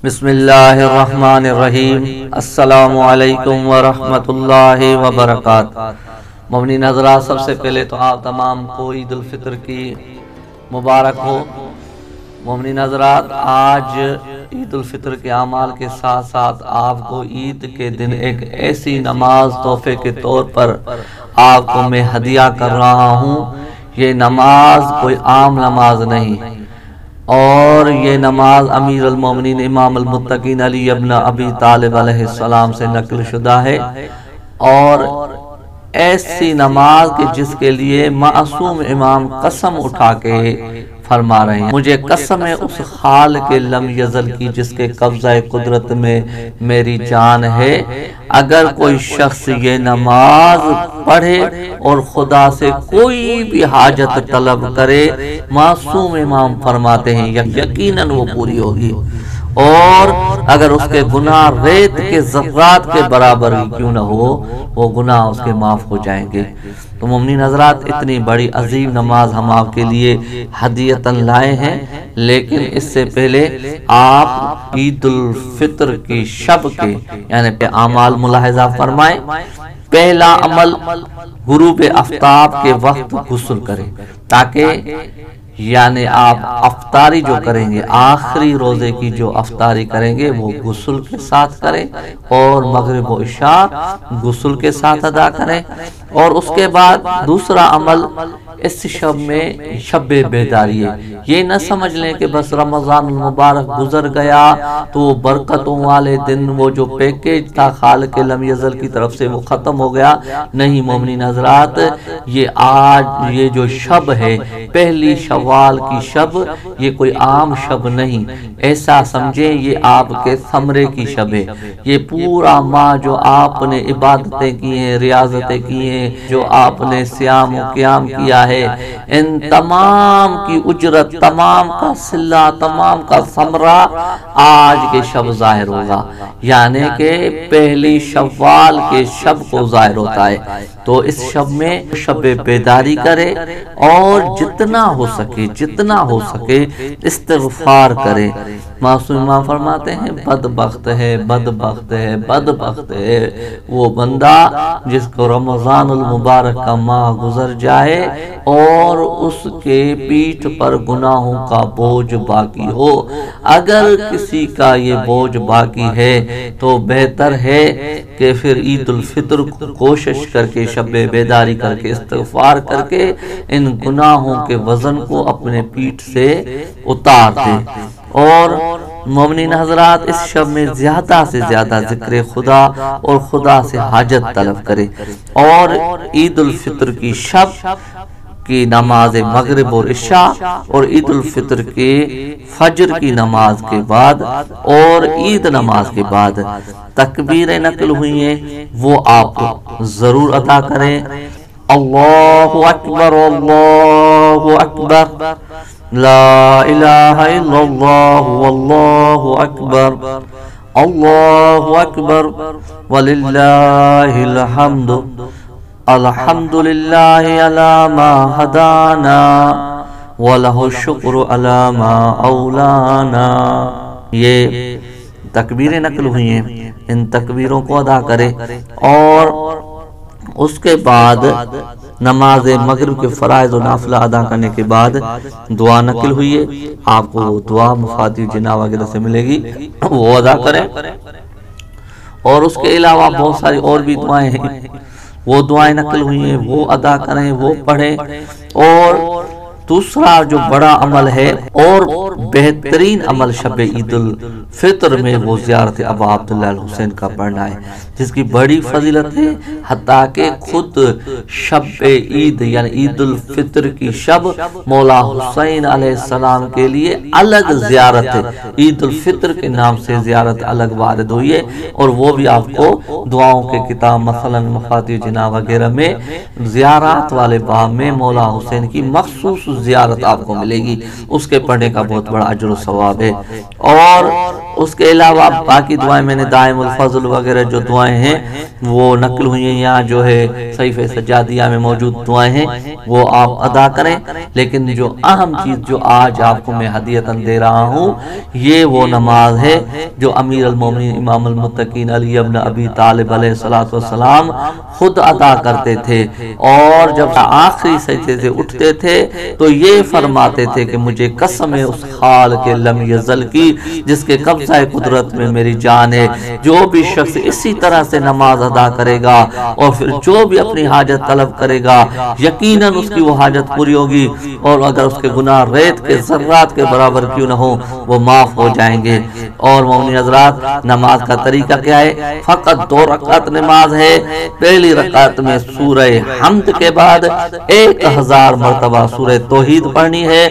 بسم اللہ الرحمن الرحیم۔ السلام علیکم ورحمۃ اللہ وبرکاتہ۔ مؤمن حضرات، سب سے پہلے تو آپ تمام کو عید الفطر کی مبارک ہو۔ مؤمن حضرات، آج عید الفطر کے اعمال کے ساتھ ساتھ آپ کو عید کے دن ایک ایسی نماز تحفے کے طور پر آپ کو میں ہدیہ کر رہا ہوں۔ یہ نماز کوئی عام نماز نہیں، اور یہ نماز امیر المومنین امام المتقین علی ابن ابی طالب علیہ السلام سے نقل شدہ ہے، اور ایسی نماز کہ جس کے لیے معصوم امام قسم اٹھا کے فرما رہے ہیں، مجھے قسم ہے اس خالق لم یزل کی جس کے قبضہ قدرت میں میری جان ہے، اگر کوئی شخص یہ نماز پڑھے اور خدا سے کوئی بھی حاجت طلب کرے، معصوم امام فرماتے ہیں یقیناً وہ پوری ہوگی، اور اگر اس کے گناہ ریت کے ذرات کے برابر ہی کیوں نہ ہو، وہ گناہ اس کے معاف ہو جائیں گے۔ تو مومنین حضرات، اتنی بڑی عظیم نماز ہم آپ کے لیے ہدیتاً لائے ہیں، لیکن اس سے پہلے آپ عید الفطر کی شب کے یعنی اعمال ملاحظہ فرمائیں۔ پہلا عمل غروب آفتاب کے وقت غسل کریں، تاکہ یعنی آپ افطاری جو کریں گے، آخری روزے کی جو افطاری کریں گے وہ غسل کے ساتھ کریں، اور مغرب و عشاء غسل کے ساتھ ادا کریں۔ اور اس کے بعد دوسرا عمل اس شب میں شب بیداری ہے۔ یہ نہ سمجھ لیں کہ بس رمضان المبارک گزر گیا تو وہ برکتوں والے دن، وہ جو پیکیج تھا خالق لم یزل کی طرف سے، وہ ختم ہو گیا۔ نہیں مومنین حضرات، یہ آج یہ جو شب ہے، پہلی شوال کی شب، یہ کوئی عام شب نہیں، ایسا سمجھیں یہ آپ کے ثمرے کی شب ہے۔ یہ پورا ماہ جو آپ نے عبادتیں کی ہیں، ریاضتیں کی ہیں، جو آپ نے صیام و قیام کیا ہے، ان تمام کی اجرت، تمام کا صلہ، تمام کا ثمرہ آج کے شب ظاہر ہوگا، یعنی کہ پہلی شوال کے شب کو ظاہر ہوتا ہے۔ تو اس شب میں شب بیداری کرے، اور جتنا ہو سکے استغفار کرے۔ معصوم امام فرماتے ہیں بدبخت ہے وہ بندہ جس کو رمضان المبارک کا ماہ گزر جائے اور اس کے پیٹھ پر گناہوں کا بوجھ باقی ہو۔ اگر کسی کا یہ بوجھ باقی ہے تو بہتر ہے کہ پھر عید الفطر کو کوشش کر کے شب بیداری کر کے استغفار کر کے ان گناہوں کے وزن کو اپنے پیٹھ سے اتار دے، اور مومنین حضرات اس شب میں زیادہ سے زیادہ ذکر خدا اور خدا سے حاجت طلب کرے، اور عید الفطر کی شب کی نماز مغرب اور عشاء اور عید الفطر کے فجر کی نماز کے بعد اور عید نماز کے بعد تکبیریں نقل ہوئی ہیں، وہ آپ ضرور ادا کریں۔ اللہ اکبر اللہ اکبر، لا الہ الا اللہ واللہ اکبر، اللہ اکبر وللہ الحمد، الحمدللہ علی ما ہدانا ولہ الشکر علی ما اولانا۔ یہ تکبیریں نقل ہوئی ہیں، ان تکبیروں کو ادا کرے، اور اس کے بعد نماز مغرب کے فرائض و نافلہ ادا کرنے کے بعد دعا نقل ہوئی ہے، آپ کو دعا مفاتیح جناح وغیرہ سے ملے گی، وہ ادا کریں۔ اور اس کے علاوہ بہت ساری اور بھی دعائیں ہیں، وہ دعائیں نقل ہوئی ہیں، وہ ادا کریں، وہ پڑھیں۔ اور دوسرا جو بڑا عمل ہے اور بہترین عمل شب عید الفطر میں، وہ زیارت ابا عبداللہ الحسین کا پڑھنا ہے، جس کی بڑی فضیلت ہے، حتیٰ کہ خود شب عید یعنی عید الفطر کی شب مولا حسین علیہ السلام کے لیے الگ زیارت ہے، عید الفطر کے نام سے زیارت الگ وارد ہوئی ہے، اور وہ بھی آپ کو دعاؤں کے کتاب مثلا مفاتیح جناح وغیرہ میں زیارات والے باب میں مولا حسین کی مخصوص زیارت آپ کو ملے گی، اس کے پڑھنے کا بہت بڑا اجر و ثواب ہے۔ اور اس کے علاوہ باقی دعائیں میں نے دائم الفضل وغیرہ جو دعائیں ہیں وہ نقل ہوئی ہیں، یہاں جو ہے صحیفہ سجادیہ میں موجود دعائیں ہیں وہ آپ ادا کریں، لیکن جو اہم چیز جو آج آپ کو میں ہدیتاً دے رہا ہوں یہ وہ نماز ہے جو امیر المومنین امام المتقین علی ابن ابی طالب علیہ السلام خود ادا کرتے تھے، اور جب آخری سجدے سے اٹھتے تھے تو یہ فرماتے تھے کہ مجھے قسم ہے اس خالق لم یزل کی جس کے قبضہ قدرت میں میری جان ہے، جو بھی شخص اسی طرح سے نماز ادا کرے گا اور پھر جو بھی اپنی حاجت طلب کرے گا یقیناً اس کی وہ حاجت پوری ہوگی، اور اگر اس کے گناہ ریت کے ذرات کے برابر کیوں نہ ہو وہ معاف ہو جائیں گے۔ اور مومن حضرات نماز کا طریقہ کیا ہے؟ فقط 2 رکعت نماز ہے۔ پہلی رکعت میں سورہ حمد کے بعد 1000 مرتبہ سورہ توحید پڑھنی ہے،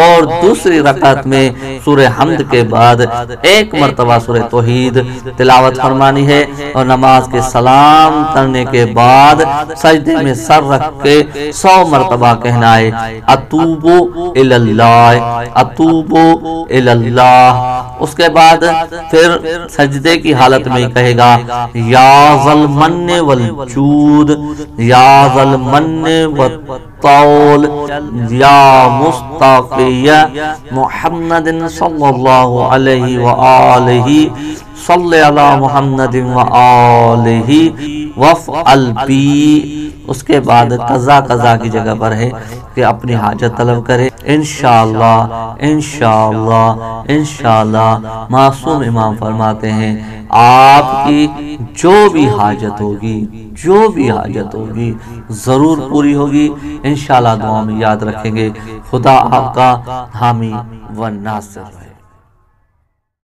اور دوسری رکعت میں سورہ حمد کے بعد 1 مرتبہ سورہ توحید تلاوت فرمانی ہے، اور نماز کے سلام کرنے کے بعد سجدے میں سر رکھ کے 100 مرتبہ کہنا ہے اتوبو الاللہ، اتوبو الاللہ۔ اس کے بعد پھر سجدے کی حالت میں کہے گا یا ذا المن والجود، یا ذا المن والطول، یا مصطفی محمد صلی اللہ علیہ وآلہ، صلی علی محمد وآلہ وفعل بی۔ اس کے بعد قضا کی جگہ پر ہے کہ اپنی حاجت طلب کرے، انشاءاللہ انشاءاللہ انشاءاللہ۔ معصوم امام فرماتے ہیں آپ کی جو بھی حاجت ہوگی ضرور پوری ہوگی، انشاءاللہ دعا میں یاد رکھیں گے۔ خدا آپ کا حامی و ناصر۔